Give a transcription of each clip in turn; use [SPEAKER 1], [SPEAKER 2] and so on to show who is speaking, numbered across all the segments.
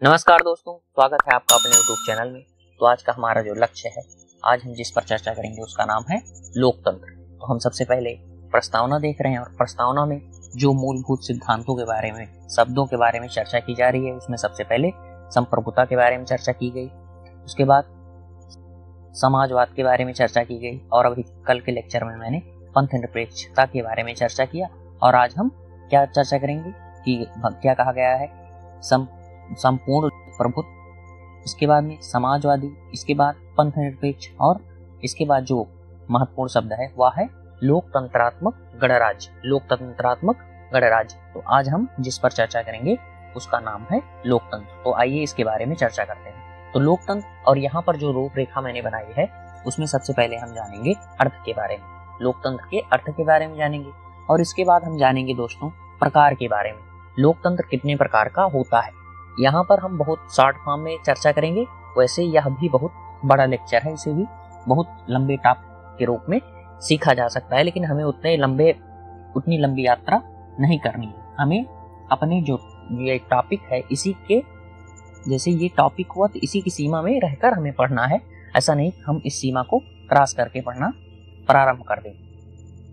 [SPEAKER 1] नमस्कार दोस्तों, स्वागत है आपका अपने YouTube चैनल में। तो आज का हमारा जो लक्ष्य है, आज हम जिस पर चर्चा करेंगे उसका नाम है लोकतंत्र। तो हम सबसे पहले प्रस्तावना देख रहे हैं और प्रस्तावना में जो मूलभूत सिद्धांतों के बारे में, शब्दों के बारे में चर्चा की जा रही है, उसमें सबसे पहले संप्रभुता के बारे में चर्चा की गई, उसके बाद समाजवाद के बारे में चर्चा की गई और अभी कल के लेक्चर में मैंने पंथ निरपेक्षता के बारे में चर्चा किया। और आज हम क्या चर्चा करेंगे कि क्या कहा गया है, संपूर्ण प्रभुत्व, इसके बाद में समाजवादी, इसके बाद पंथ निरपेक्ष और इसके बाद जो महत्वपूर्ण शब्द है वह है लोकतंत्रात्मक गणराज्य। लोकतंत्रात्मक गणराज्य। तो आज हम जिस पर चर्चा करेंगे उसका नाम है लोकतंत्र। तो आइए इसके बारे में चर्चा करते हैं। तो लोकतंत्र, और यहाँ पर जो रूपरेखा मैंने बनाई है उसमें सबसे पहले हम जानेंगे अर्थ के बारे में, लोकतंत्र के अर्थ के बारे में जानेंगे और इसके बाद हम जानेंगे दोस्तों प्रकार के बारे में, लोकतंत्र कितने प्रकार का होता है। यहाँ पर हम बहुत शॉर्ट फॉर्म में चर्चा करेंगे, वैसे यह भी बहुत बड़ा लेक्चर है, इसे भी बहुत लंबे टॉपिक के रूप में सीखा जा सकता है, लेकिन हमें उतनी लंबी यात्रा नहीं करनी है। हमें अपने जो ये टॉपिक है इसी के, जैसे ये टॉपिक हुआ तो इसी की सीमा में रहकर हमें पढ़ना है, ऐसा नहीं हम इस सीमा को क्रॉस करके पढ़ना प्रारंभ कर दें।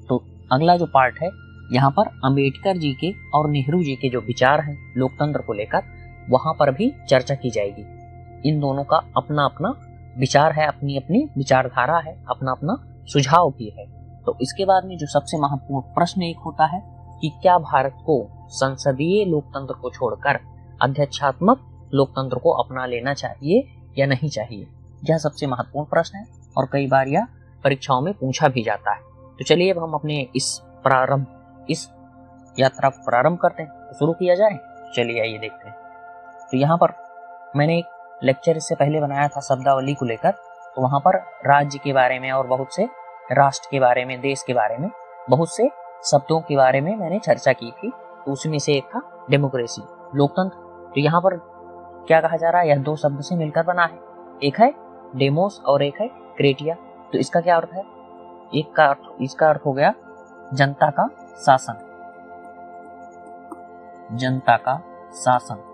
[SPEAKER 1] तो अगला जो पार्ट है, यहाँ पर अंबेडकर जी के और नेहरू जी के जो विचार हैं लोकतंत्र को लेकर, वहां पर भी चर्चा की जाएगी। इन दोनों का अपना अपना विचार है, अपनी अपनी विचारधारा है, अपना अपना सुझाव भी है। तो इसके बाद में जो सबसे महत्वपूर्ण प्रश्न एक होता है कि क्या भारत को संसदीय लोकतंत्र को छोड़कर अध्यक्षात्मक लोकतंत्र को अपना लेना चाहिए या नहीं चाहिए। यह सबसे महत्वपूर्ण प्रश्न है और कई बार यह परीक्षाओं में पूछा भी जाता है। तो चलिए अब हम अपने इस यात्रा को प्रारंभ करते हैं। तो शुरू किया जाए, चलिए आइए देखते हैं। तो यहाँ पर मैंने एक लेक्चर इससे पहले बनाया था शब्दावली को लेकर, तो वहाँ पर राज्य के बारे में और बहुत से राष्ट्र के बारे में, देश के बारे में, बहुत से शब्दों के बारे में मैंने चर्चा की थी। तो उसमें से एक था डेमोक्रेसी, लोकतंत्र। तो यहाँ पर क्या कहा जा रहा है, यह दो शब्द से मिलकर बना है, एक है डेमोस और एक है क्रेटिया। तो इसका क्या अर्थ है, इसका अर्थ हो गया जनता का शासन, जनता का शासन।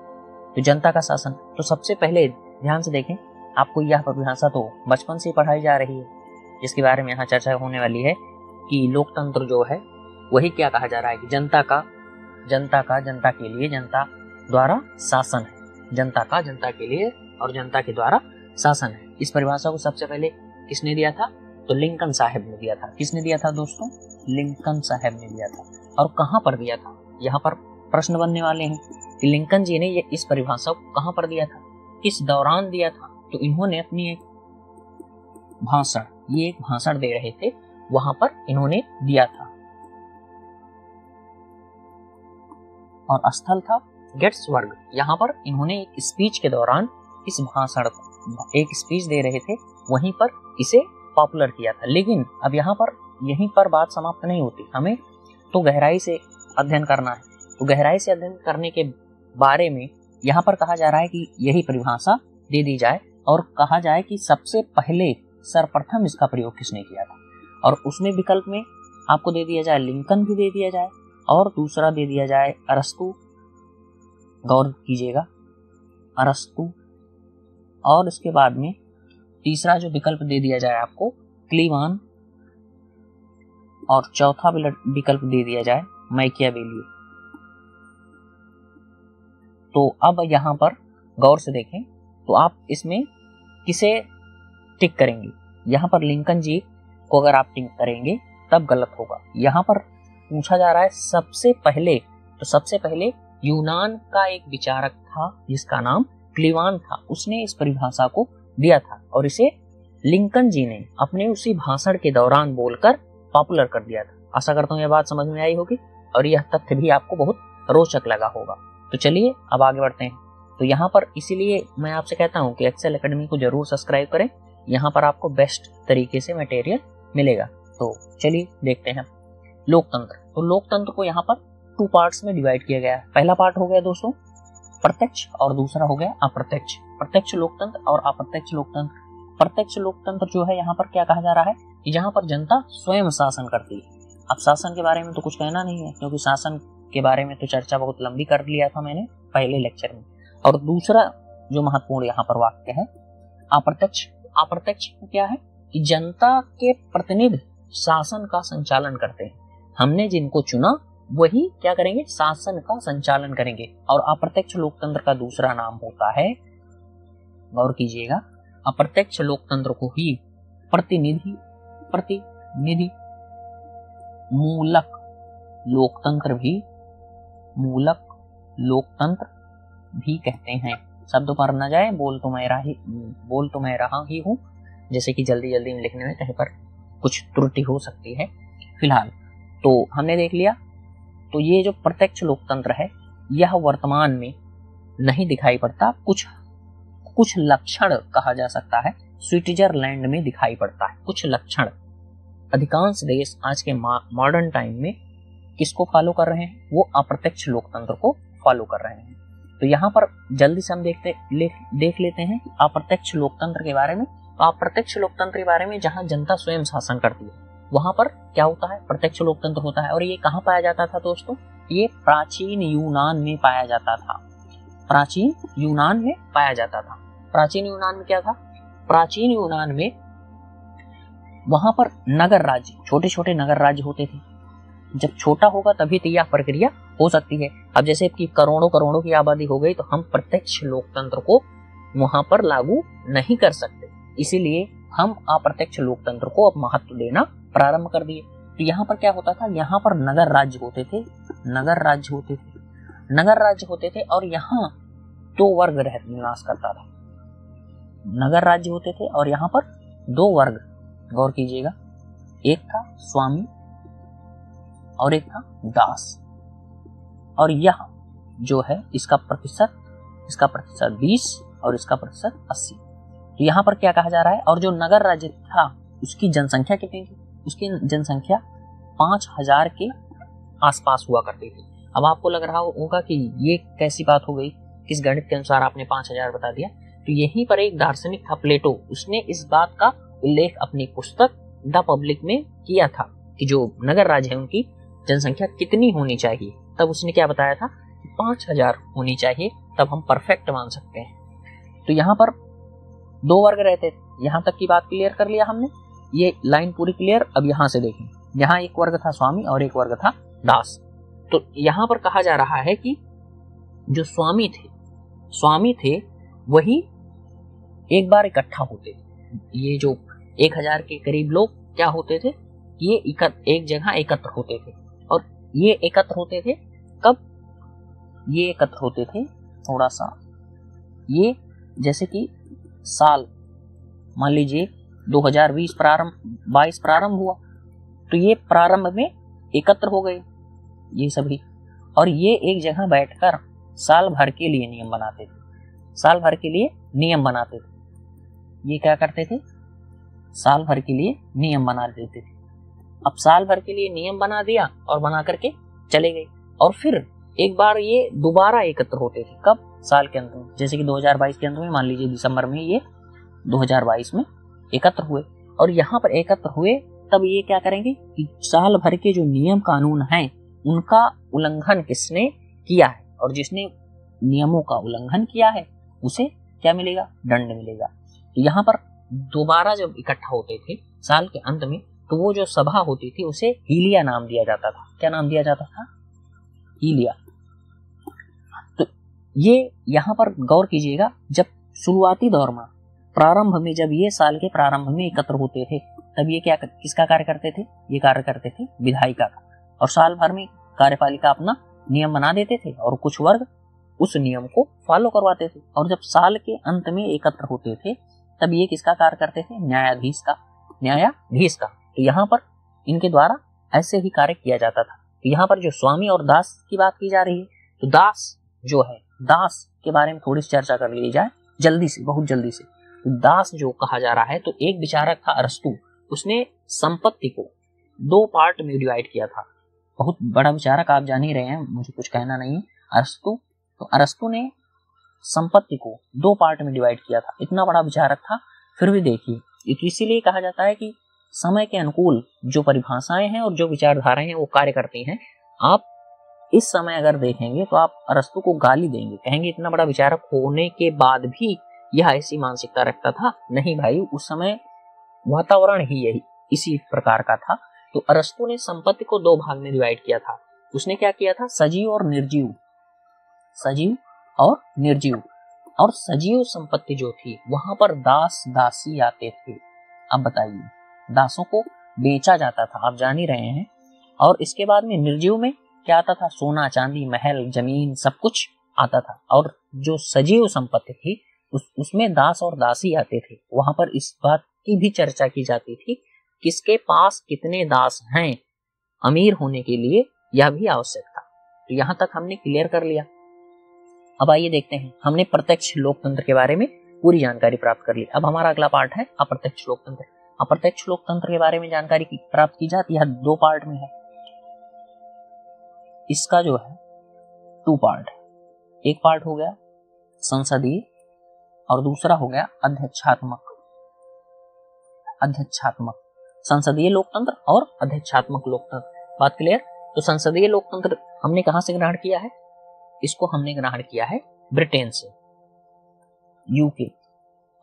[SPEAKER 1] तो जनता का शासन, तो सबसे पहले ध्यान से देखें, आपको यह परिभाषा तो बचपन से पढ़ाई जा रही है, जिसके बारे में यहाँ चर्चा होने वाली है कि लोकतंत्र जो है वही क्या कहा जा रहा है कि जनता के लिए जनता द्वारा शासन है, जनता का जनता के लिए और जनता के द्वारा शासन है। इस परिभाषा को सबसे पहले किसने दिया था, तो लिंकन साहब ने दिया था। किसने दिया था दोस्तों, लिंकन साहब ने दिया था। और कहाँ पर दिया था, यहाँ पर प्रश्न बनने वाले हैं कि लिंकन जी ने ये इस परिभाषा को कहां पर दिया था, किस दौरान दिया था। तो इन्होंने अपनी एक भाषण दे रहे थे, वहां पर इन्होंने दिया था और स्थल था गेट्सबर्ग। यहाँ पर इन्होंने एक स्पीच के दौरान इस भाषण को, एक स्पीच दे रहे थे, वहीं पर इसे पॉपुलर किया था। लेकिन अब यहाँ पर यहीं पर बात समाप्त नहीं होती, हमें तो गहराई से अध्ययन करना है। तो गहराई से अध्ययन करने के बारे में यहाँ पर कहा जा रहा है कि यही परिभाषा दे दी जाए और कहा जाए कि सबसे पहले सर्वप्रथम इसका प्रयोग किसने किया था। और उसमें विकल्प में आपको दे दिया जाए लिंकन भी दे दिया जाए और दूसरा दे दिया जाए अरस्तु, गौर कीजिएगा अरस्तु, और इसके बाद में तीसरा जो विकल्प दे दिया जाए आपको क्लीवान, और चौथा विकल्प दे दिया जाए मैकियावेली। तो अब यहाँ पर गौर से देखें तो आप इसमें किसे टिक करेंगे। यहाँ पर लिंकन जी को अगर आप टिक करेंगे तब गलत होगा। यहाँ पर पूछा जा रहा है सबसे पहले यूनान का एक विचारक था जिसका नाम क्लीवान था, उसने इस परिभाषा को दिया था और इसे लिंकन जी ने अपने उसी भाषण के दौरान बोलकर पॉपुलर कर दिया था। आशा करता हूँ यह बात समझ में आई होगी और यह तथ्य भी आपको बहुत रोचक लगा होगा। तो चलिए अब आगे बढ़ते हैं। तो यहाँ पर इसीलिए मैं आपसे कहता हूँ कि एक्सेल एकेडमी को जरूर सब्सक्राइब करें, यहाँ पर आपको बेस्ट तरीके से मटेरियल मिलेगा। तो चलिए देखते हैं लोकतंत्र। तो लोकतंत्र को यहाँ पर 2 पार्ट्स में डिवाइड किया गया है। पहला पार्ट हो गया दोस्तों प्रत्यक्ष और दूसरा हो गया अप्रत्यक्ष। प्रत्यक्ष लोकतंत्र और अप्रत्यक्ष लोकतंत्र। प्रत्यक्ष लोकतंत्र जो है यहाँ पर क्या कहा जा रहा है कि जहाँ पर जनता स्वयं शासन करती है। अब शासन के बारे में तो कुछ कहना नहीं है, क्योंकि शासन के बारे में तो चर्चा बहुत लंबी कर लिया था मैंने पहले लेक्चर में। और दूसरा जो महत्वपूर्ण यहाँ पर वाक्य है, अप्रत्यक्ष। अप्रत्यक्ष क्या है कि जनता के प्रतिनिधि शासन का संचालन करते हैं। हमने जिनको चुना वही क्या करेंगे, शासन का संचालन करेंगे। और अप्रत्यक्ष लोकतंत्र का दूसरा नाम होता है, गौर कीजिएगा, अप्रत्यक्ष लोकतंत्र को ही प्रतिनिधि मूलक लोकतंत्र भी कहते हैं। शब्द पर न जाए, बोल तो मैं रहा ही हूँ, जैसे कि जल्दी जल्दी में लिखने में कहीं पर कुछ त्रुटि हो सकती है। फिलहाल तो हमने देख लिया। तो ये जो प्रत्यक्ष लोकतंत्र है यह वर्तमान में नहीं दिखाई पड़ता, कुछ लक्षण कहा जा सकता है स्विट्जरलैंड में दिखाई पड़ता है, कुछ लक्षण। अधिकांश देश आज के मॉडर्न टाइम में किसको फॉलो कर रहे हैं, वो अप्रत्यक्ष लोकतंत्र को फॉलो कर रहे हैं। तो यहाँ पर जल्दी से हम देख लेते हैं अप्रत्यक्ष लोकतंत्र के बारे में। तो अप्रत्यक्ष लोकतंत्र के बारे में जहाँ जनता स्वयं शासन करती है वहां पर क्या होता है, प्रत्यक्ष लोकतंत्र होता है। और ये कहाँ पाया जाता था दोस्तों, ये प्राचीन यूनान में पाया जाता था। प्राचीन यूनान में पाया जाता था। प्राचीन यूनान में क्या था, प्राचीन यूनान में वहां पर नगर राज्य, छोटे छोटे नगर राज्य होते थे। जब छोटा होगा तभी तो यह प्रक्रिया हो सकती है। अब जैसे कि करोड़ों की आबादी हो गई तो हम प्रत्यक्ष लोकतंत्र को वहां पर लागू नहीं कर सकते, इसीलिए हम अप्रत्यक्ष लोकतंत्र को अब महत्व देना प्रारंभ कर दिए। तो यहाँ पर क्या होता था, यहाँ पर नगर राज्य होते थे, नगर राज्य होते थे और यहाँ 2 वर्ग निवास करता था। नगर राज्य होते थे और यहाँ पर 2 वर्ग, गौर कीजिएगा, एक था स्वामी और एक था दास। और यह जो है इसका प्रतिशत 20 और इसका प्रतिशत 80। तो यहाँ पर क्या कहा जा रहा है, और जो नगर राज्य था उसकी जनसंख्या कितनी थी, उसकी जनसंख्या 5000 के आसपास हुआ करती थी। अब आपको लग रहा होगा कि ये कैसी बात हो गई, किस गणित के अनुसार आपने 5000 बता दिया। तो यहीं पर एक दार्शनिक था प्लेटो, उसने इस बात का उल्लेख अपनी पुस्तक द पब्लिक में किया था कि जो नगर राज्य है उनकी जनसंख्या कितनी होनी चाहिए। तब उसने क्या बताया था, 5000 होनी चाहिए, तब हम परफेक्ट मान सकते हैं। तो यहाँ पर 2 वर्ग रहते थे। यहाँ तक की बात क्लियर कर लिया हमने, ये लाइन पूरी क्लियर। अब यहाँ से देखें, यहाँ एक वर्ग था स्वामी और एक वर्ग था दास। तो यहाँ पर कहा जा रहा है कि जो स्वामी थे वही एक बार इकट्ठा होते थे। ये जो 1000 के करीब लोग क्या होते थे, ये एक जगह एकत्र होते थे। और ये एकत्र होते थे कब, ये एकत्र होते थे थोड़ा सा, ये जैसे कि साल मान लीजिए 2022 प्रारंभ हुआ, तो ये प्रारंभ में एकत्र हो गए ये सभी, और ये एक जगह बैठकर साल भर के लिए नियम बनाते थे। ये क्या करते थे, साल भर के लिए नियम बना देते थे। अब साल भर के लिए नियम बना दिया और बना करके चले गए, और फिर एक बार ये दोबारा एकत्र होते थे। कब, साल के अंत में, जैसे कि 2022 के अंत में, मान लीजिए दिसंबर में ये 2022 में एकत्र हुए। और यहाँ पर एकत्र हुए तब ये क्या करेंगे कि साल भर के जो नियम कानून हैं उनका उल्लंघन किसने किया है, और जिसने नियमों का उल्लंघन किया है उसे क्या मिलेगा, दंड मिलेगा। तो यहाँ पर दोबारा जब इकट्ठा होते थे साल के अंत में, तो वो जो सभा होती थी उसे हीलिया नाम दिया जाता था। क्या नाम दिया जाता था, हीलिया। तो ये यहाँ पर गौर कीजिएगा, जब शुरुआती दौर में प्रारंभ में, जब ये साल के प्रारंभ में एकत्र होते थे, तब ये क्या किसका कार्य करते थे, ये कार्य करते थे विधायिका का। और साल भर में कार्यपालिका अपना नियम बना देते थे और कुछ वर्ग उस नियम को फॉलो करवाते थे। और जब साल के अंत में एकत्र होते थे तब ये किसका कार्य करते थे, न्यायाधीश का। तो यहाँ पर इनके द्वारा ऐसे ही कार्य किया जाता था। तो यहाँ पर जो स्वामी और दास की बात की जा रही है, तो दास जो है, दास के बारे में थोड़ी सी चर्चा कर ली जाए जल्दी से, बहुत जल्दी से। तो दास जो कहा जा रहा है, तो एक विचारक था अरस्तु, उसने संपत्ति को 2 पार्ट में डिवाइड किया था। बहुत बड़ा विचारक, आप जान ही रहे हैं, मुझे कुछ कहना नहीं है, अरस्तु। तो अरस्तु ने संपत्ति को 2 पार्ट में डिवाइड किया था। इतना बड़ा विचारक था, फिर भी देखिए, इसीलिए कहा जाता है कि समय के अनुकूल जो परिभाषाएं हैं और जो विचारधाराएं हैं वो कार्य करती हैं। आप इस समय अगर देखेंगे तो आप अरस्तु को गाली देंगे, कहेंगे इतना बड़ा विचारक होने के बाद भी यह ऐसी मानसिकता रखता था। नहीं भाई, उस समय वातावरण ही यही इसी प्रकार का था। तो अरस्तु ने संपत्ति को दो भाग में डिवाइड किया था। उसने क्या किया था, सजीव और निर्जीव, सजीव और निर्जीव। और सजीव संपत्ति जो थी वहां पर दास दासी आते थे। अब बताइए, दासों को बेचा जाता था, आप जान ही रहे हैं। और इसके बाद में निर्जीव में क्या आता था, सोना चांदी महल जमीन सब कुछ आता था। और जो सजीव संपत्ति थी उसमें दास और दासी आते थे। वहां पर इस बात की भी चर्चा की जाती थी किसके पास कितने दास हैं, अमीर होने के लिए यह भी आवश्यक था। तो यहां तक हमने क्लियर कर लिया। अब आइए देखते हैं, हमने प्रत्यक्ष लोकतंत्र के बारे में पूरी जानकारी प्राप्त कर ली। अब हमारा अगला पार्ट है अप्रत्यक्ष लोकतंत्र। अप्रत्यक्ष लोकतंत्र के बारे में जानकारी प्राप्त की जाती है, दो पार्ट में है। इसका जो है 2 पार्ट है। एक पार्ट हो गया संसदीय और दूसरा हो गया अध्यक्षात्मक। संसदीय लोकतंत्र और अध्यक्षात्मक लोकतंत्र, बात क्लियर। तो संसदीय लोकतंत्र हमने कहां से ग्रहण किया है, इसको हमने ग्रहण किया है ब्रिटेन से, यूके,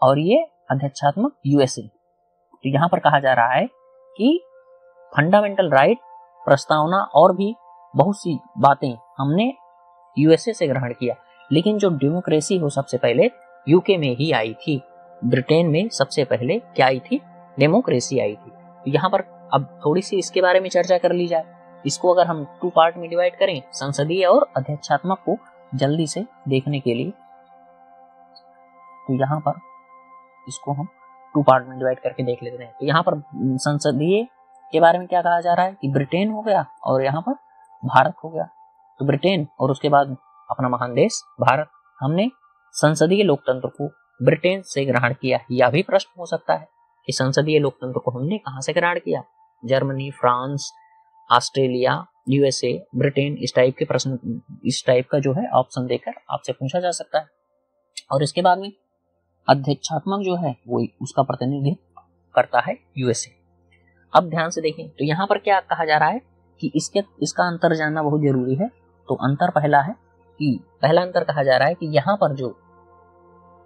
[SPEAKER 1] और ये अध्यक्षात्मक यूएसए। तो यहां पर कहा जा रहा है कि फंडामेंटल राइट प्रस्तावना और भी बहुत सी बातें हमने यूएसए से ग्रहण किया, लेकिन जो डेमोक्रेसी हो सबसे पहले यूके में ही आई थी। ब्रिटेन में सबसे पहले क्या आई थी, डेमोक्रेसी आई थी। तो यहाँ पर अब थोड़ी सी इसके बारे में चर्चा कर ली जाए। इसको अगर हम 2 पार्ट में डिवाइड करें, संसदीय और अध्यक्षात्मक को जल्दी से देखने के लिए, तो यहाँ पर इसको हम 2 पार्ट में डिवाइड करके देख लेते हैं। तो यहाँ पर संसदीय के बारे में क्या कहा जा रहा है कि ब्रिटेन हो गया और यहाँ पर भारत हो गया। तो ब्रिटेन और उसके बाद अपना महान देश भारत। हमने संसदीय लोकतंत्र को ब्रिटेन से ग्रहण किया। यह भी प्रश्न हो सकता है कि संसदीय लोकतंत्र को हमने कहां से ग्रहण किया, Germany, France, Australia, USA, Britain, इस टाइप के प्रश्न, इस टाइप का जो है ऑप्शन देकर आपसे पूछा जा सकता है। और इसके बाद में अध्यक्षात्मक जो है वो उसका प्रतिनिधित्व करता है यूएसए। अब ध्यान से देखें, तो यहाँ पर क्या कहा जा रहा है कि इसका अंतर जानना बहुत जरूरी है। तो अंतर पहला अंतर कहा जा रहा है कि यहाँ पर जो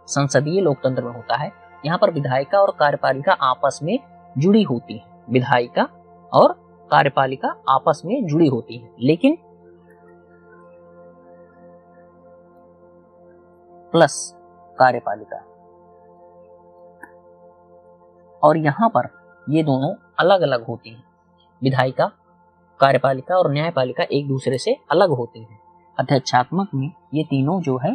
[SPEAKER 1] संसदीय लोकतंत्र में होता है, यहाँ पर विधायिका और कार्यपालिका आपस में जुड़ी होती है। विधायिका और कार्यपालिका आपस में जुड़ी होती है, लेकिन प्लस कार्यपालिका, और यहाँ पर ये दोनों अलग अलग होती हैं। विधायिका, कार्यपालिका और न्यायपालिका एक दूसरे से अलग होती हैं। अध्यक्षात्मक में ये तीनों जो है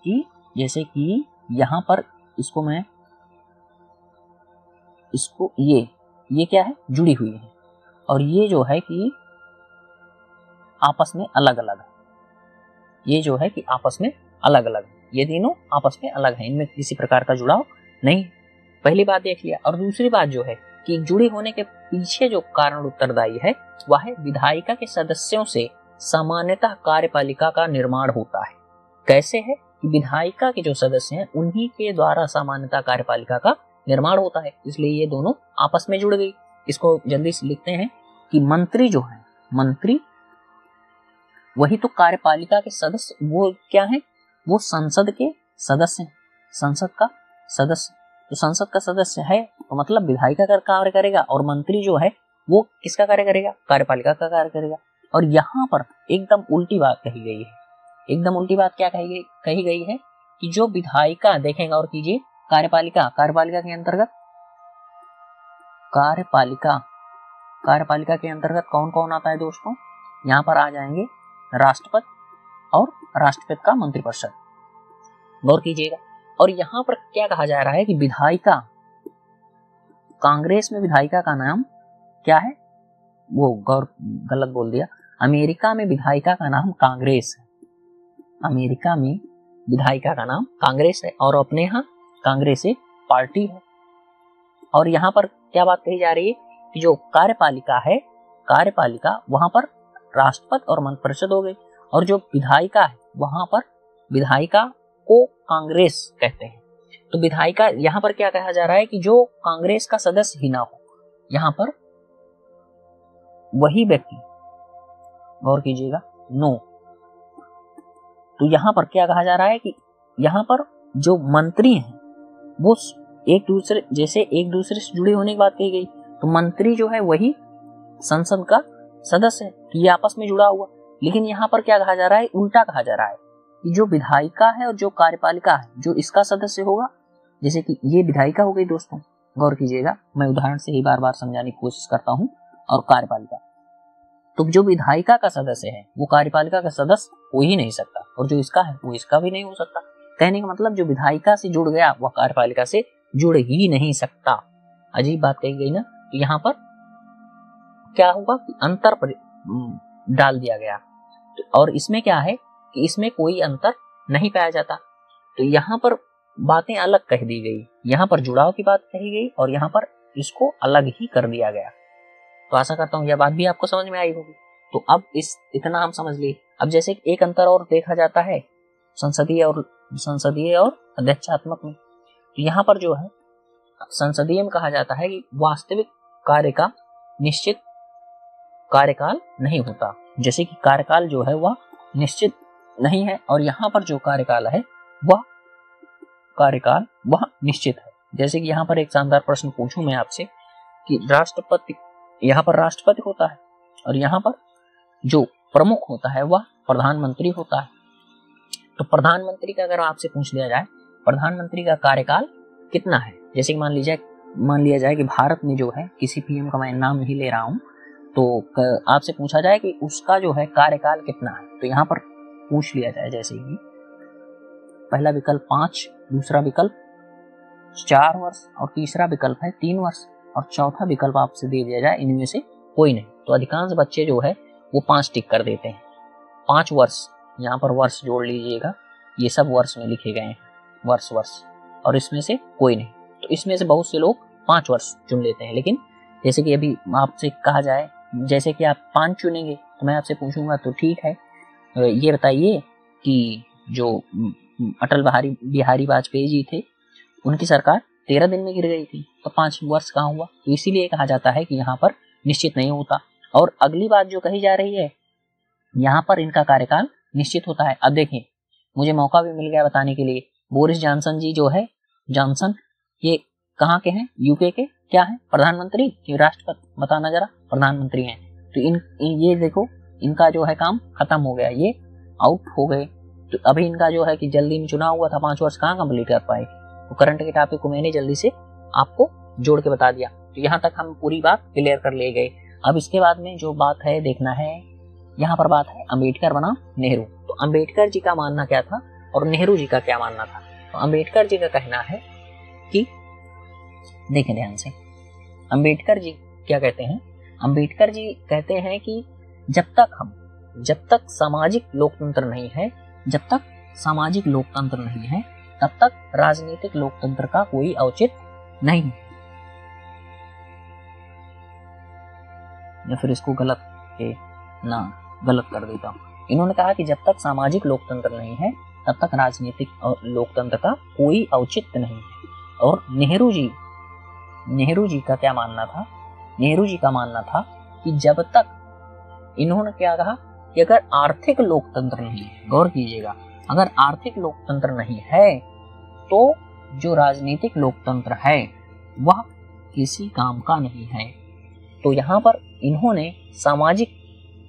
[SPEAKER 1] कि जैसे कि यहाँ पर ये क्या है, जुड़ी हुई है, और ये जो है कि आपस में अलग अलग है। ये जो है कि आपस में अलग अलग है, ये तीनों आपस में अलग हैं, इनमें किसी प्रकार का जुड़ाव नहीं। पहली बात देख लिया। और दूसरी बात जो है कि जुड़ी होने के पीछे जो कारण उत्तरदायी है वह है विधायिका के सदस्यों से सामान्यतः कार्यपालिका का निर्माण होता है। कैसे है कि विधायिका के जो सदस्य हैं उन्हीं के द्वारा सामान्यतः कार्यपालिका का निर्माण होता है, इसलिए ये दोनों आपस में जुड़ गई। इसको जल्दी से लिखते हैं कि मंत्री जो है, मंत्री वही तो कार्यपालिका के सदस्य, वो क्या है, वो संसद के सदस्य हैं, संसद का सदस्य। तो संसद का सदस्य है तो मतलब विधायिका का कार्य करेगा, और मंत्री जो है वो किसका कार्य करेगा, कार्यपालिका का कार्य करेगा। और यहाँ पर एकदम उल्टी बात कही गई है। एकदम उल्टी बात क्या कही गई है कि जो विधायिका, देखेंगे और कीजिए, कार्यपालिका के अंतर्गत कार्यपालिका के अंतर्गत कौन कौन आता है दोस्तों, यहाँ पर आ जाएंगे राष्ट्रपति और राष्ट्रपति का मंत्रिपरिषद। गौर कीजिएगा। और यहाँ पर क्या कहा जा रहा है कि विधायिका, कांग्रेस में विधायिका का नाम क्या है, वो गलत बोल दिया, अमेरिका में विधायिका का नाम कांग्रेस है। अमेरिका में विधायिका का नाम कांग्रेस है और अपने यहाँ कांग्रेस एक पार्टी है। और यहाँ पर क्या बात कही जा रही है कि जो कार्यपालिका है, कार्यपालिका वहां पर राष्ट्रपति और मंत्रिपरिषद हो गई, और जो विधायिका है वहां पर विधायिका को कांग्रेस कहते हैं। तो विधायिका यहाँ पर क्या कहा जा रहा है कि जो कांग्रेस का सदस्य ही ना हो, यहाँ पर वही व्यक्ति, गौर कीजिएगा, नो तो यहाँ पर क्या कहा जा रहा है कि यहाँ पर जो मंत्री हैं वो एक दूसरे से जुड़े होने की बात कही गई, तो मंत्री जो है वही संसद का सदस्य है, तो ये आपस में जुड़ा हुआ। लेकिन यहाँ पर क्या कहा जा रहा है, उल्टा कहा जा रहा है कि जो विधायिका है और जो कार्यपालिका है, जो इसका सदस्य होगा, जैसे कि ये विधायिका हो गई दोस्तों, गौर कीजिएगा, मैं उदाहरण से ही बार बार समझाने की कोशिश करता हूँ, और कार्यपालिका, तो जो विधायिका का सदस्य है वो कार्यपालिका का सदस्य हो ही नहीं सकता, और जो इसका है वो इसका भी नहीं हो सकता। कहने का मतलब जो विधायिका से जुड़ गया वह कार्यपालिका से जुड़ ही नहीं सकता। अजीब बात कही गई ना। तो यहाँ पर क्या हुआ कि अंतर डाल दिया गया, और इसमें क्या है कि इसमें कोई अंतर नहीं पाया जाता। तो यहाँ पर बातें अलग कह दी गई, यहाँ पर जुड़ाव की बात कही गई और यहाँ पर इसको अलग ही कर दिया गया। तो आशा करता हूँ यह बात भी आपको समझ में आई होगी। तो अब इतना हम समझ लिए। अब जैसे एक अंतर और देखा जाता है संसदीय और अध्यक्षात्मक में, तो यहाँ पर जो है संसदीय में कहा जाता है कि वास्तविक कार्य का निश्चित कार्यकाल नहीं होता, जैसे कि कार्यकाल जो है वह निश्चित नहीं है, और यहाँ पर जो कार्यकाल है वह कार्यकाल वह निश्चित है। जैसे कि यहाँ पर एक शानदार प्रश्न पूछूं मैं आपसे कि राष्ट्रपति, यहाँ पर राष्ट्रपति होता है और यहाँ पर जो प्रमुख होता है वह प्रधानमंत्री होता है। तो प्रधानमंत्री का अगर आपसे पूछ लिया जाए प्रधानमंत्री का कार्यकाल कितना है, जैसे कि मान लिया जाए कि भारत में जो है किसी पीएम का मैं नाम नहीं ले रहा हूँ, तो आपसे पूछा जाए कि उसका जो है कार्यकाल कितना है, तो यहाँ पर पूछ लिया जाए जैसे कि पहला विकल्प 5, दूसरा विकल्प 4 वर्ष और तीसरा विकल्प है 3 वर्ष और चौथा विकल्प आपसे दे दिया जाए इनमें से कोई नहीं, तो अधिकांश बच्चे जो है वो 5 टिक कर देते हैं। 5 वर्ष, यहाँ पर वर्ष जोड़ लीजिएगा, ये सब वर्ष में लिखे गए हैं, वर्ष, और इसमें से कोई नहीं। तो इसमें से बहुत से लोग 5 वर्ष चुन लेते हैं। लेकिन जैसे कि अभी आपसे कहा जाए, जैसे कि आप 5 चुनेंगे तो मैं आपसे पूछूंगा तो ठीक है, ये बताइए कि जो अटल बिहारी वाजपेयी जी थे उनकी सरकार 13 दिन में गिर गई थी, तो 5 वर्ष कहाँ हुआ। तो इसीलिए कहा जाता है कि यहाँ पर निश्चित नहीं होता। और अगली बात जो कही जा रही है, यहाँ पर इनका कार्यकाल निश्चित होता है। अब देखें, मुझे मौका भी मिल गया बताने के लिए, बोरिस जॉनसन जी जो है, जॉनसन, ये कहाँ के हैं, यूके के, क्या है, प्रधानमंत्री कि राष्ट्रपति, बताना जरा, प्रधानमंत्री हैं। तो ये देखो, इनका जो है काम खत्म हो गया, ये आउट हो गए। तो अभी इनका जो है कि जल्दी में चुनाव हुआ था, 5 वर्ष कहाँ कंप्लीट कर पाए। तो करंट के टॉपिक को मैंने जल्दी से आपको जोड़ के बता दिया। तो यहाँ तक हम पूरी बात क्लियर कर ले गए। अब इसके बाद में जो बात है देखना है, यहाँ पर बात है अंबेडकर बनाम नेहरू। तो अंबेडकर जी का मानना क्या था और नेहरू जी का क्या मानना था। तो अंबेडकर जी का कहना है कि, देखें ध्यान से, अंबेडकर जी क्या कहते हैं, अंबेडकर जी कहते हैं कि जब तक सामाजिक लोकतंत्र नहीं है, तब तक राजनीतिक लोकतंत्र का कोई औचित्य नहीं है। या फिर इसको गलत कर देता हूं। इन्होंने कहा कि जब तक सामाजिक लोकतंत्र नहीं है तब तक राजनीतिक और लोकतंत्र का कोई औचित्य नहीं है। और नेहरू जी का क्या मानना था, नेहरू जी का मानना था कि जब तक, इन्होंने क्या कहा कि अगर आर्थिक लोकतंत्र नहीं है, गौर कीजिएगा, अगर आर्थिक लोकतंत्र नहीं है तो जो राजनीतिक लोकतंत्र है वह किसी काम का नहीं है। तो यहाँ पर इन्होंने सामाजिक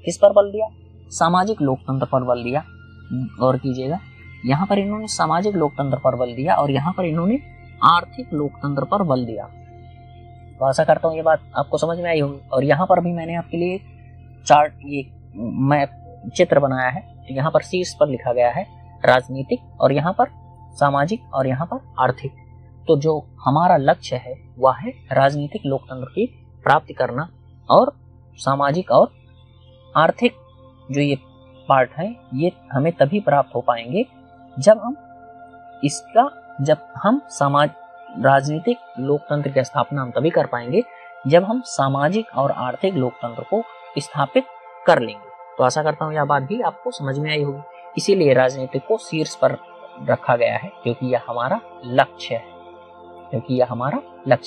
[SPEAKER 1] किस पर बल दिया, सामाजिक लोकतंत्र पर बल दिया। गौर कीजिएगा, यहाँ पर इन्होंने सामाजिक लोकतंत्र पर बल दिया और यहाँ पर इन्होंने आर्थिक लोकतंत्र पर बल दिया। तो आशा करता हूँ ये बात आपको समझ में आई होगी। और यहाँ पर भी मैंने आपके लिए चार्ट, ये मैप चित्र बनाया है। तो यहाँ पर शीर्ष पर लिखा गया है राजनीतिक, और यहाँ पर सामाजिक, और यहाँ पर आर्थिक। तो जो हमारा लक्ष्य है वह है राजनीतिक लोकतंत्र की प्राप्ति करना, और सामाजिक और आर्थिक जो ये पार्ट है ये हमें तभी प्राप्त हो पाएंगे जब हम राजनीतिक लोकतंत्र की स्थापना हम तभी कर पाएंगे जब हम सामाजिक और आर्थिक लोकतंत्र को स्थापित कर लेंगे। तो आशा करता हूँ यह बात भी आपको समझ में आई होगी। इसीलिए राजनीति को शीर्ष पर रखा गया है, क्योंकि यह हमारा लक्ष्य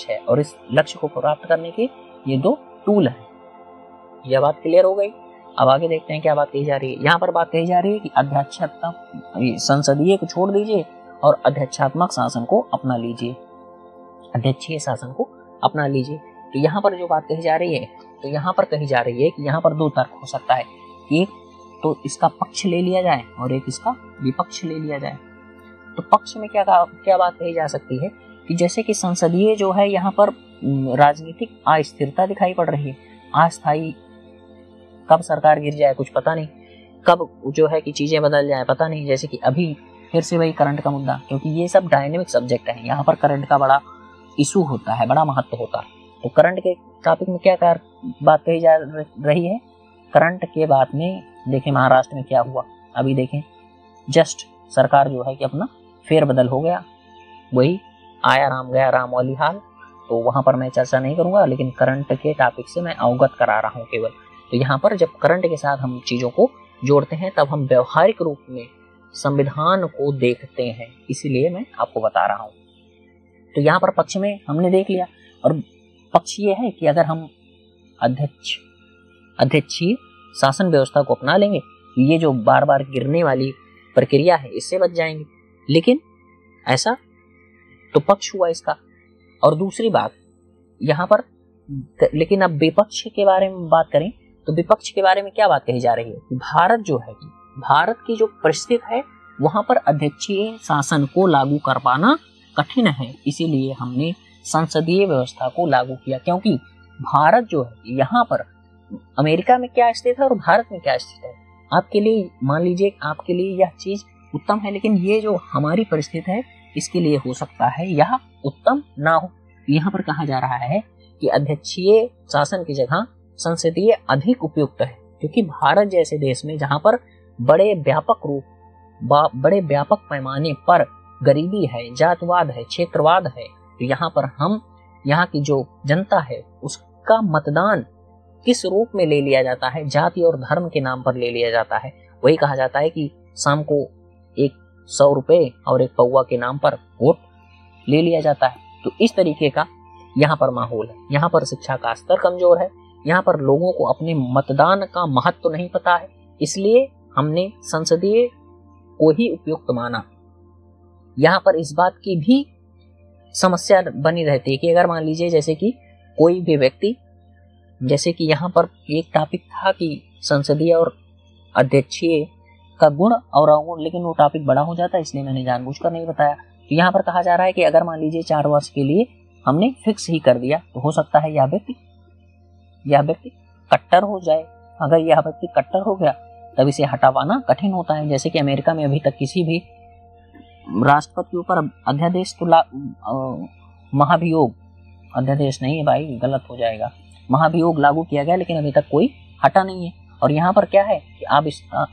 [SPEAKER 1] है, और इस लक्ष्य को प्राप्त करने के ये 2 टूल हैं। यह बात क्लियर हो गई। अब आगे देखते हैं क्या बात कही जा रही है। यहाँ पर बात कही जा रही है कि अध्यक्षात्मक संसदीय को छोड़ दीजिए और अध्यक्षात्मक शासन को अपना लीजिए, अध्यक्षीय शासन को अपना लीजिए। तो यहाँ पर जो बात कही जा रही है, तो यहाँ पर कही जा रही है कि यहाँ पर दो तर्क हो सकता है, एक तो इसका पक्ष ले लिया जाए और एक इसका विपक्ष ले लिया जाए। तो पक्ष में क्या बात कही जा सकती है कि जैसे कि संसदीय जो है, यहाँ पर राजनीतिक अस्थिरता दिखाई पड़ रही है, अस्थायी, कब सरकार गिर जाए कुछ पता नहीं, कब जो है कि चीजें बदल जाए पता नहीं। जैसे कि अभी फिर से वही करंट का मुद्दा, क्योंकि ये सब डायनेमिक सब्जेक्ट है, यहाँ पर करंट का बड़ा इशू होता है, बड़ा महत्व होता है। तो करंट के टॉपिक में क्या बात कही जा रही है, करंट के बाद में देखें महाराष्ट्र में क्या हुआ, अभी देखें जस्ट सरकार जो है कि अपना फेरबदल हो गया, वही आया राम गया राम वाली हाल। तो वहां पर मैं चर्चा नहीं करूंगा, लेकिन करंट के टॉपिक से मैं अवगत करा रहा हूं केवल। तो यहाँ पर जब करंट के साथ हम चीजों को जोड़ते हैं तब हम व्यवहारिक रूप में संविधान को देखते हैं, इसीलिए मैं आपको बता रहा हूँ। तो यहाँ पर पक्ष में हमने देख लिया, और पक्ष ये है कि अगर हम अध्यक्षीय शासन व्यवस्था को अपना लेंगे, ये जो बार बार गिरने वाली प्रक्रिया है इससे बच जाएंगे। लेकिन ऐसा तो पक्ष हुआ इसका। और दूसरी बात यहाँ पर, लेकिन अब विपक्ष के बारे में बात करें तो विपक्ष के बारे में क्या बात कही जा रही है कि भारत जो है, भारत की जो परिस्थिति है वहां पर अध्यक्षीय शासन को लागू कर पाना कठिन है, इसीलिए हमने संसदीय व्यवस्था को लागू किया। क्योंकि भारत जो है, यहाँ पर अमेरिका में क्या स्थिति है और भारत में क्या स्थिति है, आपके लिए मान लीजिए आपके लिए यह चीज उत्तम है, लेकिन ये जो हमारी परिस्थिति है इसके लिए हो सकता है यह उत्तम ना हो। यहाँ पर कहा जा रहा है कि अध्यक्षीय शासन की जगह संसदीय अधिक उपयुक्त है, क्योंकि भारत जैसे देश में जहाँ पर बड़े व्यापक पैमाने पर गरीबी है, जातवाद है, क्षेत्रवाद है, तो यहाँ पर हम यहाँ की जो जनता है उसका मतदान किस रूप में ले लिया जाता है, जाति और धर्म के नाम पर ले लिया जाता है। वही कहा जाता है कि शाम को 100 रुपए और एक पौवा के नाम पर वोट ले लिया जाता है। तो इस तरीके का यहाँ पर माहौल है। यहाँ पर शिक्षा का स्तर कमजोर है, यहाँ पर लोगों को अपने मतदान का महत्व तो नहीं पता है, इसलिए हमने संसदीय को ही उपयुक्त माना। यहाँ पर इस बात की भी समस्या बनी रहती है कि अगर मान लीजिए जैसे कि कोई भी व्यक्ति, जैसे कि यहाँ पर एक टॉपिक था कि संसदीय और अध्यक्षीय का गुण और अवगुण, लेकिन वो टॉपिक बड़ा हो जाता है इसलिए मैंने जानबूझकर नहीं बताया। तो यहाँ पर कहा जा रहा है कि अगर मान लीजिए 4 वर्ष के लिए हमने फिक्स ही कर दिया, तो हो सकता है यह व्यक्ति कट्टर हो जाए। अगर यह व्यक्ति कट्टर हो गया तब इसे हटा पाना कठिन होता है। जैसे कि अमेरिका में अभी तक किसी भी राष्ट्रपति के ऊपर अध्यादेश तो महाभियोग, अध्यादेश नहीं है भाई, गलत हो जाएगा, महाभियोग लागू किया गया, लेकिन अभी तक कोई हटा नहीं है। और यहाँ पर क्या है कि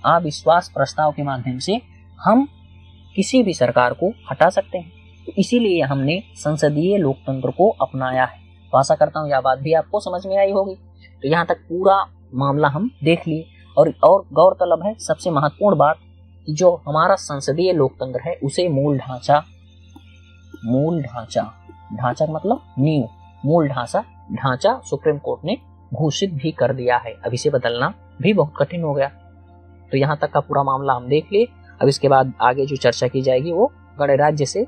[SPEAKER 1] अविश्वास प्रस्ताव के माध्यम से हम किसी भी सरकार को हटा सकते हैं। तो इसीलिए हमने संसदीय लोकतंत्र को अपनाया है। तो आशा करता हूँ यह बात भी आपको समझ में आई होगी। तो यहाँ तक पूरा मामला हम देख लिए, और गौरतलब है सबसे महत्वपूर्ण बात कि जो हमारा संसदीय लोकतंत्र है उसे मूल ढांचा मतलब नींव, मूल ढांचा सुप्रीम कोर्ट ने घोषित भी कर दिया है। अब इसे बदलना भी बहुत कठिन हो गया। तो यहाँ तक का पूरा मामला हम देख लिए। अब इसके बाद आगे जो चर्चा की जाएगी वो गणराज्य से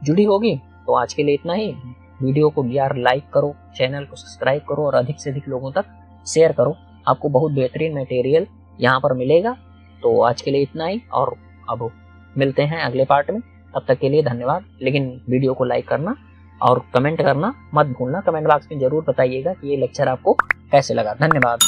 [SPEAKER 1] जुड़ी होगी। तो आज के लिए इतना ही। वीडियो को यार लाइक करो, चैनल को सब्सक्राइब करो और अधिक से अधिक लोगों तक शेयर करो। आपको बहुत बेहतरीन मटेरियल यहाँ पर मिलेगा। तो आज के लिए इतना ही, और अब मिलते हैं अगले पार्ट में। तब तक के लिए धन्यवाद। लेकिन वीडियो को लाइक करना और कमेंट करना मत भूलना। कमेंट बॉक्स में जरूर बताइएगा कि ये लेक्चर आपको कैसे लगा। धन्यवाद।